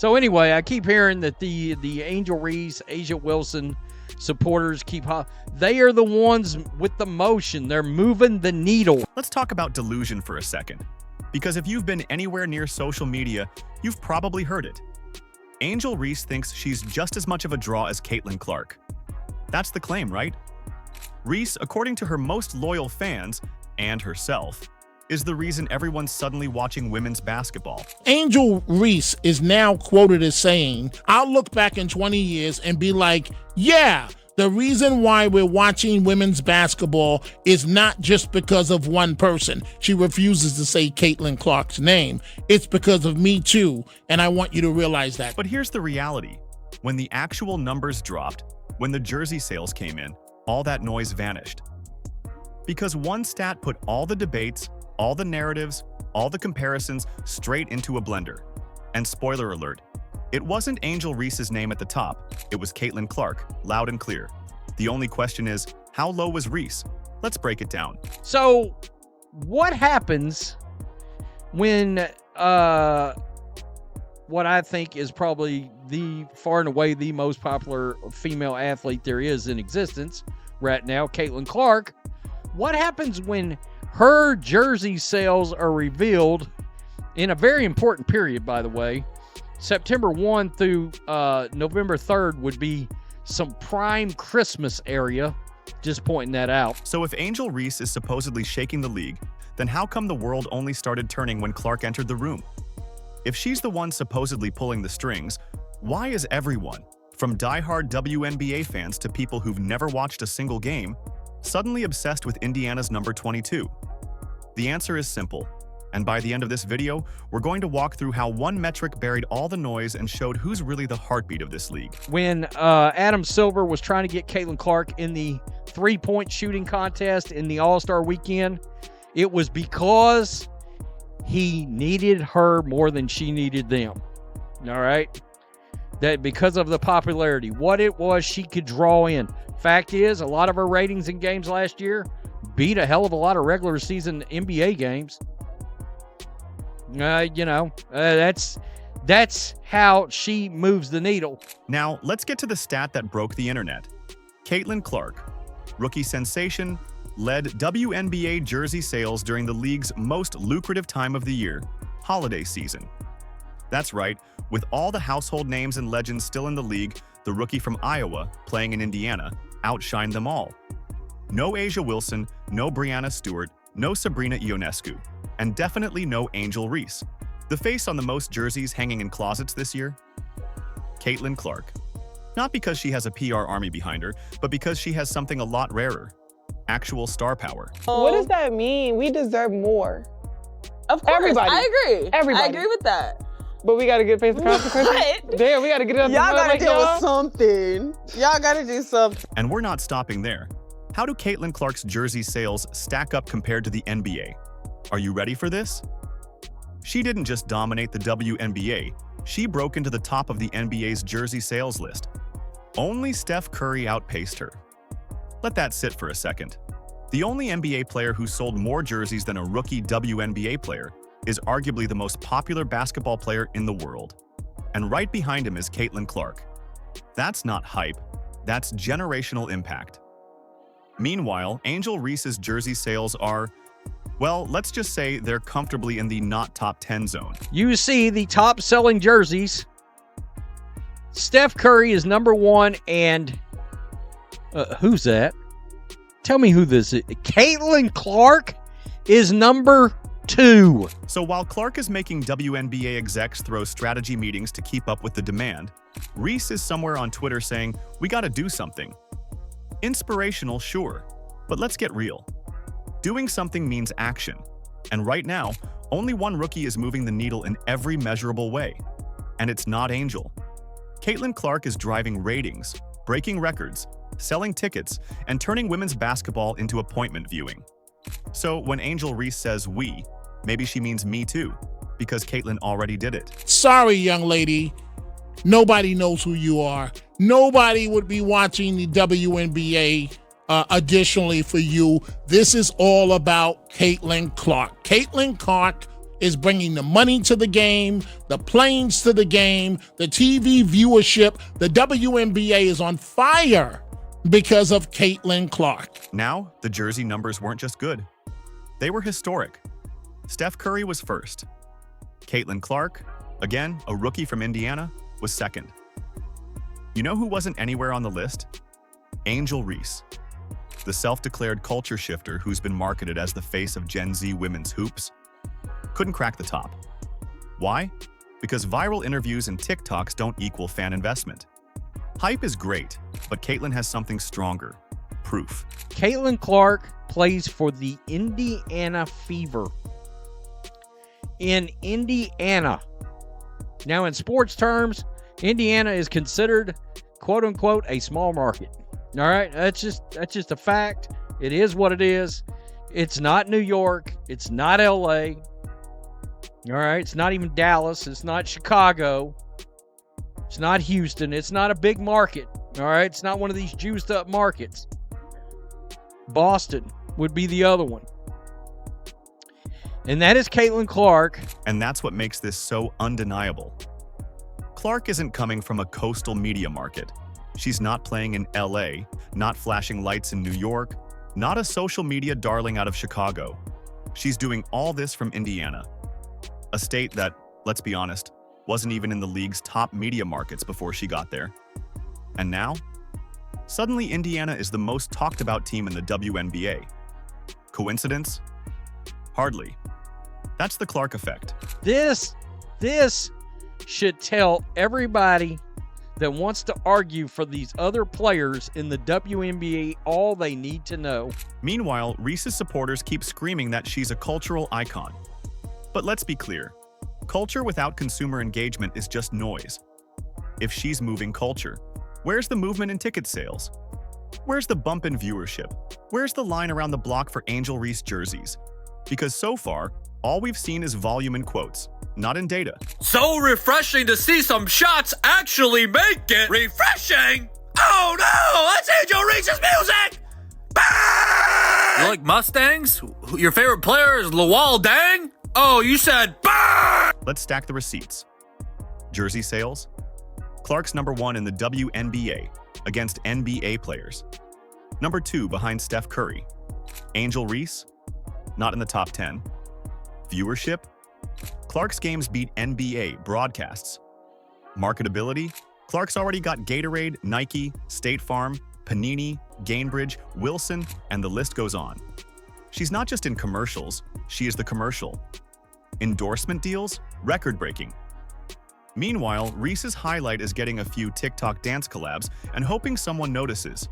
So anyway, I keep hearing that the Angel Reese, Asia Wilson supporters they are the ones with the motion. They're moving the needle. Let's talk about delusion for a second. Because if you've been anywhere near social media, you've probably heard it. Angel Reese thinks she's just as much of a draw as Caitlin Clark. That's the claim, right? Reese, according to her most loyal fans, and herself, is the reason everyone's suddenly watching women's basketball. Angel Reese is now quoted as saying, "I'll look back in 20 years and be like, yeah, the reason why we're watching women's basketball is not just because of one person." She refuses to say Caitlin Clark's name. "It's because of me too, and I want you to realize that." But here's the reality. When the actual numbers dropped, when the jersey sales came in, all that noise vanished. Because one stat put all the debates, all the narratives, all the comparisons straight into a blender. And spoiler alert, it wasn't Angel Reese's name at the top, it was Caitlin Clark, loud and clear. The only question is, how low was Reese? Let's break it down. So, what happens when what I think is probably the far and away the most popular female athlete there is in existence right now, Caitlin Clark? What happens when her jersey sales are revealed in a very important period, by the way? September 1 through November 3rd would be some prime Christmas area. Just pointing that out. So if Angel Reese is supposedly shaking the league, then how come the world only started turning when Clark entered the room? If she's the one supposedly pulling the strings, why is everyone, from diehard WNBA fans to people who've never watched a single game, suddenly obsessed with Indiana's number 22? The answer is simple, and by the end of this video, we're going to walk through how one metric buried all the noise and showed who's really the heartbeat of this league. When Adam Silver was trying to get Caitlin Clark in the three-point shooting contest in the All-Star weekend, it was because he needed her more than she needed them. All right? That because of the popularity, what it was she could draw in. Fact is, a lot of her ratings in games last year beat a hell of a lot of regular season NBA games. That's how she moves the needle. Now, let's get to the stat that broke the internet. Caitlin Clark, rookie sensation, led WNBA jersey sales during the league's most lucrative time of the year, holiday season. That's right, with all the household names and legends still in the league, the rookie from Iowa, playing in Indiana, outshined them all. No Asia Wilson, no Brianna Stewart, no Sabrina Ionescu, and definitely no Angel Reese. The face on the most jerseys hanging in closets this year? Caitlin Clark. Not because she has a PR army behind her, but because she has something a lot rarer. Actual star power. What does that mean? We deserve more. Of course, Everybody. I agree. Everybody. I agree with that. But we gotta get face the consequences. What? Damn, we gotta get it up. Y'all gotta like deal y'all. with something. Y'all gotta do something. And we're not stopping there. How do Caitlin Clark's jersey sales stack up compared to the NBA? Are you ready for this? She didn't just dominate the WNBA, she broke into the top of the NBA's jersey sales list. Only Steph Curry outpaced her. Let that sit for a second. The only NBA player who sold more jerseys than a rookie WNBA player is arguably the most popular basketball player in the world. And right behind him is Caitlin Clark. That's not hype, that's generational impact. Meanwhile, Angel Reese's jersey sales are, well, let's just say they're comfortably in the not top 10 zone. You see the top selling jerseys. Steph Curry is number one, and who's that? Tell me who this is. Caitlin Clark is number 2. So while Clark is making WNBA execs throw strategy meetings to keep up with the demand, Reese is somewhere on Twitter saying, we gotta do something. Inspirational, sure, but let's get real. Doing something means action, and right now, only one rookie is moving the needle in every measurable way, and it's not Angel. Caitlin Clark is driving ratings, breaking records, selling tickets, and turning women's basketball into appointment viewing. So when Angel Reese says we, maybe she means me too, because Caitlin already did it. Sorry, young lady. Nobody knows who you are. Nobody would be watching the WNBA additionally for you. This is all about Caitlin Clark. Caitlin Clark is bringing the money to the game, the planes to the game, the TV viewership. The WNBA is on fire because of Caitlin Clark. Now, the jersey numbers weren't just good. They were historic. Steph Curry was first. Caitlin Clark, again, a rookie from Indiana, was second. You know who wasn't anywhere on the list? Angel Reese, the self-declared culture shifter who's been marketed as the face of Gen Z women's hoops. Couldn't crack the top. Why? Because viral interviews and TikToks don't equal fan investment. Hype is great, but Caitlin has something stronger. Proof. Caitlin Clark plays for the Indiana Fever. In Indiana. Now, in sports terms, Indiana is considered, quote unquote, a small market. All right, that's just a fact. It is what it is. It's not New York. It's not LA. All right, it's not even Dallas. It's not Chicago. It's not Houston. It's not a big market. All right, it's not one of these juiced up markets. Boston would be the other one. And that is Caitlin Clark. And that's what makes this so undeniable. Clark isn't coming from a coastal media market. She's not playing in LA, not flashing lights in New York, not a social media darling out of Chicago. She's doing all this from Indiana, a state that, let's be honest, wasn't even in the league's top media markets before she got there. And now, suddenly Indiana is the most talked about team in the WNBA. Coincidence? Hardly. That's the Clark effect. This should tell everybody that wants to argue for these other players in the WNBA all they need to know. Meanwhile, Reese's supporters keep screaming that she's a cultural icon. But let's be clear, culture without consumer engagement is just noise. If she's moving culture, where's the movement in ticket sales? Where's the bump in viewership? Where's the line around the block for Angel Reese jerseys? Because so far, all we've seen is volume in quotes, not in data. So refreshing to see some shots actually make it refreshing! Oh no, that's Angel Reese's music! Bang! You like Mustangs? Your favorite player is Lawal Dang? Oh, you said bang! Let's stack the receipts. Jersey sales. Clark's number 1 in the WNBA against NBA players. Number 2 behind Steph Curry. Angel Reese, not in the top 10. Viewership. Clark's games beat NBA broadcasts. Marketability. Clark's already got Gatorade, Nike, State Farm, Panini, Gainbridge, Wilson, and the list goes on. She's not just in commercials, she is the commercial. Endorsement deals, record-breaking. Meanwhile, Reese's highlight is getting a few TikTok dance collabs and hoping someone notices.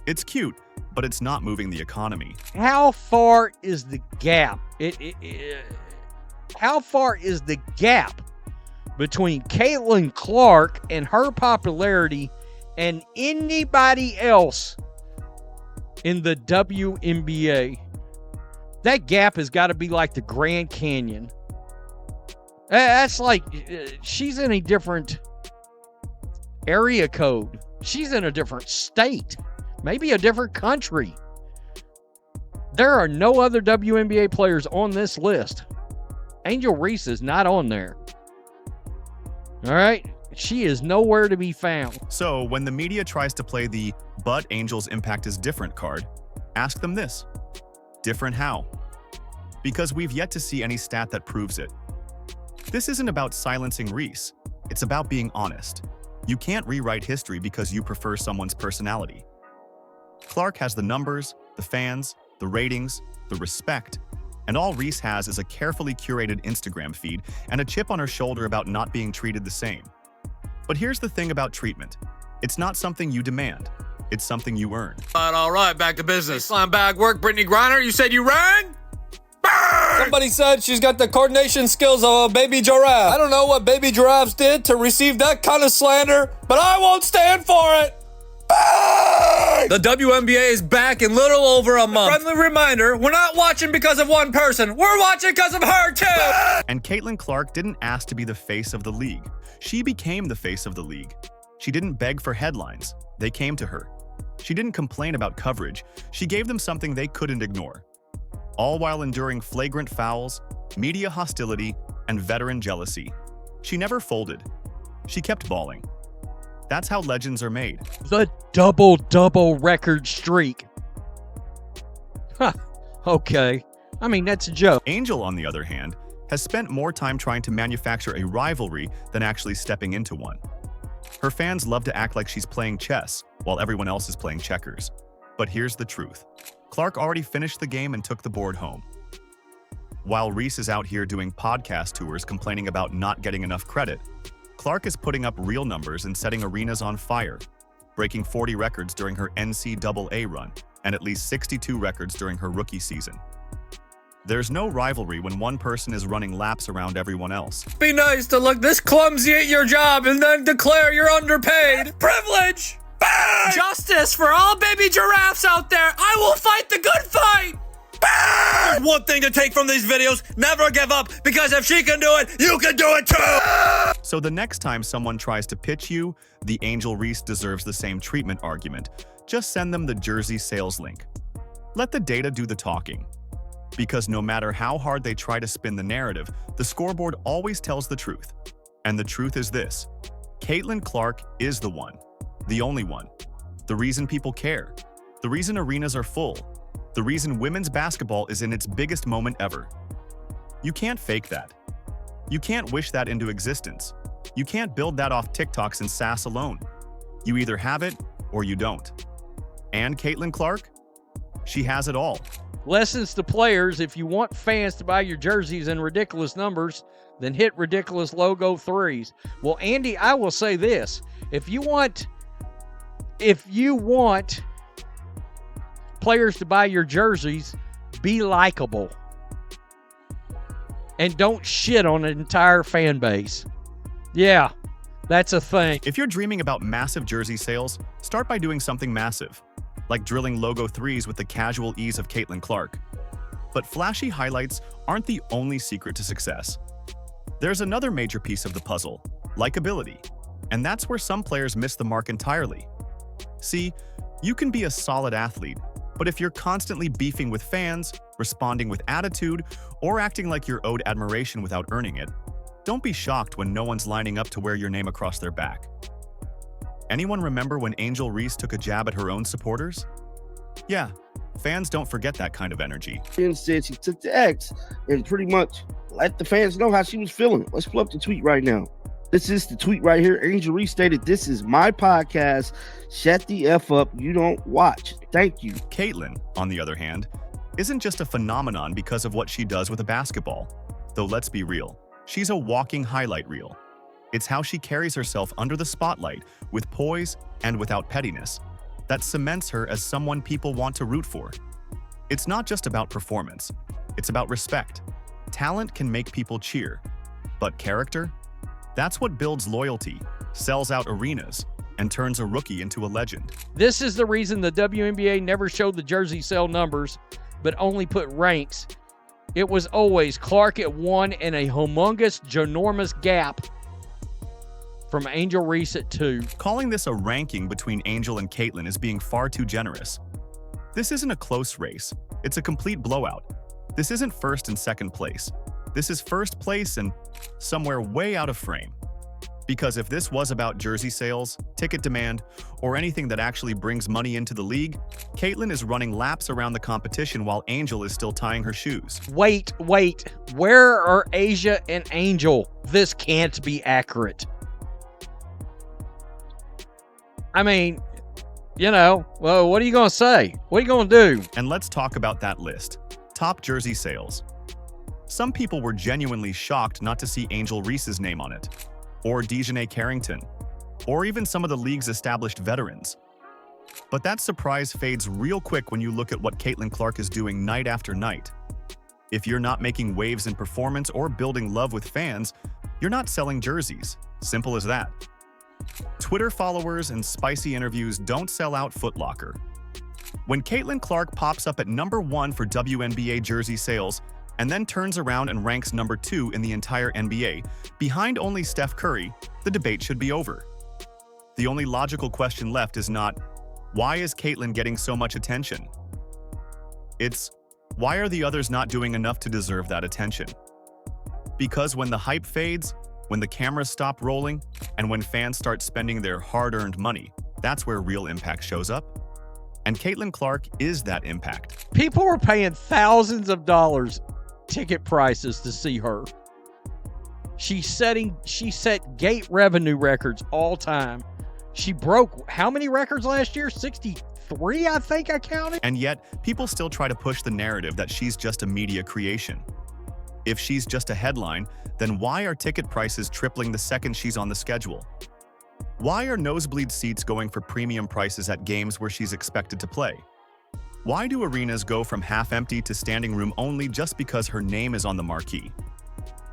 It's cute, but it's not moving the economy. How far is the gap? How far is the gap between Caitlin Clark and her popularity and anybody else in the WNBA? That gap has got to be like the Grand Canyon. That's like she's in a different area code. She's in a different state, maybe a different country. There are no other WNBA players on this list. Angel Reese is not on there. All right? She is nowhere to be found. So when the media tries to play the "but Angel's impact is different" card, ask them this. Different how? Because we've yet to see any stat that proves it. This isn't about silencing Reese. It's about being honest. You can't rewrite history because you prefer someone's personality. Clark has the numbers, the fans, the ratings, the respect, and all Reese has is a carefully curated Instagram feed and a chip on her shoulder about not being treated the same. But here's the thing about treatment. It's not something you demand. It's something you earn. All right, back to business. Slime bag work, Brittany Griner. You said you rang? Bang! Somebody said she's got the coordination skills of a baby giraffe. I don't know what baby giraffes did to receive that kind of slander, but I won't stand for it. Bang! The WNBA is back in little over a month. A friendly reminder, we're not watching because of one person. We're watching because of her, too. And Caitlin Clark didn't ask to be the face of the league. She became the face of the league. She didn't beg for headlines. They came to her. She didn't complain about coverage. She gave them something they couldn't ignore. All while enduring flagrant fouls, media hostility, and veteran jealousy. She never folded. She kept balling. That's how legends are made. The double-double record streak. Huh. Okay. I mean, that's a joke. Angel, on the other hand, has spent more time trying to manufacture a rivalry than actually stepping into one. Her fans love to act like she's playing chess while everyone else is playing checkers. But here's the truth. Clark already finished the game and took the board home. While Reese is out here doing podcast tours complaining about not getting enough credit, Clark is putting up real numbers and setting arenas on fire, breaking 40 records during her NCAA run and at least 62 records during her rookie season. There's no rivalry when one person is running laps around everyone else. Be nice to look this clumsy at your job and then declare you're underpaid. Privilege! Bang! Justice for all baby giraffes out there. I will fight the good fight. Bang! There's one thing to take from these videos. Never give up, because if she can do it, you can do it too. So the next time someone tries to pitch you the Angel Reese deserves the same treatment argument, just send them the jersey sales link. Let the data do the talking. Because no matter how hard they try to spin the narrative, the scoreboard always tells the truth. And the truth is this: Caitlin Clark is the one, the only one, the reason people care, the reason arenas are full, the reason women's basketball is in its biggest moment ever. You can't fake that. You can't wish that into existence. You can't build that off TikToks and sass alone. You either have it or you don't. And Caitlin Clark? She has it all. Lessons to players: if you want fans to buy your jerseys in ridiculous numbers, then hit ridiculous logo threes. Well, Andy, I will say this. If you want players to buy your jerseys, be likable. And don't shit on an entire fan base. Yeah, that's a thing. If you're dreaming about massive jersey sales, start by doing something massive, like drilling logo threes with the casual ease of Caitlin Clark. But flashy highlights aren't the only secret to success. There's another major piece of the puzzle: likability. And that's where some players miss the mark entirely. See, you can be a solid athlete, but if you're constantly beefing with fans, responding with attitude, or acting like you're owed admiration without earning it, don't be shocked when no one's lining up to wear your name across their back. Anyone remember when Angel Reese took a jab at her own supporters? Yeah, fans don't forget that kind of energy. And said she took the X and pretty much let the fans know how she was feeling. Let's pull up the tweet right now. This is the tweet right here. Angel Reese stated, "This is my podcast. Shut the F up. You don't watch. Thank you." Caitlin, on the other hand, isn't just a phenomenon because of what she does with a basketball. Though let's be real, she's a walking highlight reel. It's how she carries herself under the spotlight with poise and without pettiness that cements her as someone people want to root for. It's not just about performance. It's about respect. Talent can make people cheer, but character? That's what builds loyalty, sells out arenas, and turns a rookie into a legend. This is the reason the WNBA never showed the jersey sale numbers, but only put ranks. It was always Clark at 1 and a humongous, ginormous gap from Angel Reese at 2. Calling this a ranking between Angel and Caitlin is being far too generous. This isn't a close race. It's a complete blowout. This isn't first and second place. This is first place and somewhere way out of frame. Because if this was about jersey sales, ticket demand, or anything that actually brings money into the league, Caitlin is running laps around the competition while Angel is still tying her shoes. Wait. Where are Asia and Angel? This can't be accurate. I mean, well, what are you going to say? What are you going to do? And let's talk about that list. Top jersey sales. Some people were genuinely shocked not to see Angel Reese's name on it, or Dejanay Carrington, or even some of the league's established veterans. But that surprise fades real quick when you look at what Caitlin Clark is doing night after night. If you're not making waves in performance or building love with fans, you're not selling jerseys. Simple as that. Twitter followers and spicy interviews don't sell out Foot Locker. When Caitlin Clark pops up at number 1 for WNBA jersey sales, and then turns around and ranks number 2 in the entire NBA, behind only Steph Curry, the debate should be over. The only logical question left is not, why is Caitlin getting so much attention? It's, why are the others not doing enough to deserve that attention? Because when the hype fades, when the cameras stop rolling, and when fans start spending their hard-earned money, that's where real impact shows up. And Caitlin Clark is that impact. People were paying thousands of dollars ticket prices to see her. She set gate revenue records all time. She broke how many records last year? 63, I think I counted. And yet, people still try to push the narrative that she's just a media creation. If she's just a headline, then why are ticket prices tripling the second she's on the schedule? Why are nosebleed seats going for premium prices at games where she's expected to play? Why do arenas go from half-empty to standing room only just because her name is on the marquee?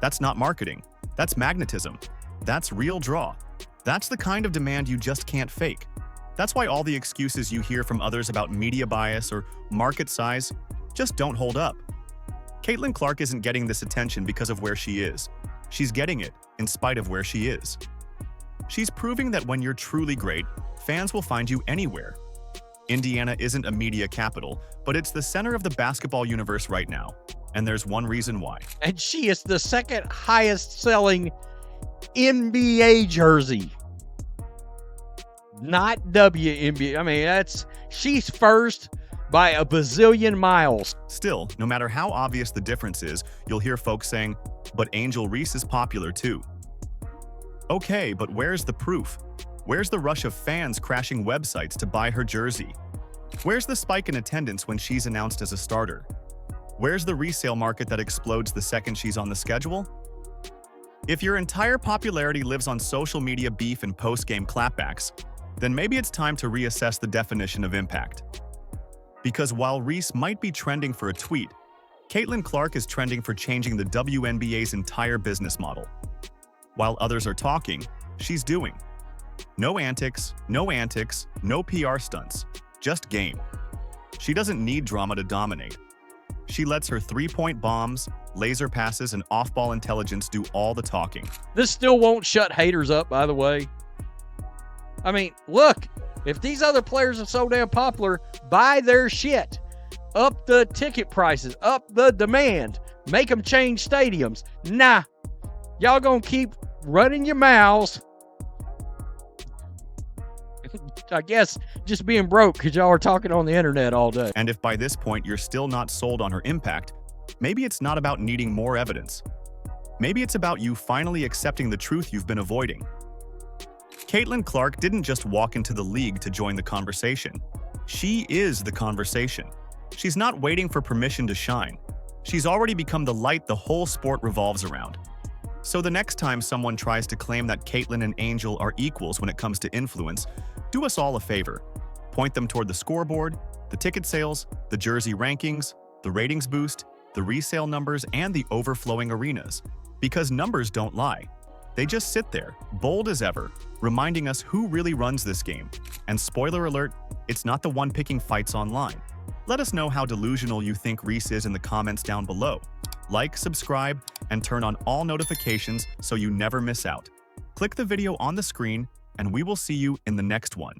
That's not marketing. That's magnetism. That's real draw. That's the kind of demand you just can't fake. That's why all the excuses you hear from others about media bias or market size just don't hold up. Caitlin Clark isn't getting this attention because of where she is. She's getting it in spite of where she is. She's proving that when you're truly great, fans will find you anywhere. Indiana isn't a media capital, but it's the center of the basketball universe right now. And there's one reason why. And she is the second highest selling NBA jersey. Not WNBA. I mean, she's first by a bazillion miles. Still, no matter how obvious the difference is, you'll hear folks saying, but Angel Reese is popular too. Okay, but where's the proof? Where's the rush of fans crashing websites to buy her jersey? Where's the spike in attendance when she's announced as a starter? Where's the resale market that explodes the second she's on the schedule? If your entire popularity lives on social media beef and post-game clapbacks, then maybe it's time to reassess the definition of impact. Because while Reese might be trending for a tweet, Caitlin Clark is trending for changing the WNBA's entire business model. While others are talking, she's doing. No antics, no PR stunts, just game. She doesn't need drama to dominate. She lets her three-point bombs, laser passes, and off-ball intelligence do all the talking. This still won't shut haters up, by the way. I mean, look, if these other players are so damn popular, buy their shit. Up the ticket prices, up the demand, make them change stadiums. Nah, y'all gonna keep running your mouths. I guess just being broke because y'all are talking on the internet all day. And if by this point you're still not sold on her impact, maybe it's not about needing more evidence. Maybe it's about you finally accepting the truth you've been avoiding. Caitlin Clark didn't just walk into the league to join the conversation. She is the conversation. She's not waiting for permission to shine. She's already become the light the whole sport revolves around. So the next time someone tries to claim that Caitlin and Angel are equals when it comes to influence, do us all a favor. Point them toward the scoreboard, the ticket sales, the jersey rankings, the ratings boost, the resale numbers, and the overflowing arenas. Because numbers don't lie. They just sit there, bold as ever, reminding us who really runs this game. And spoiler alert, it's not the one picking fights online. Let us know how delusional you think Reese is in the comments down below. Like, subscribe, and turn on all notifications so you never miss out. Click the video on the screen, and we will see you in the next one.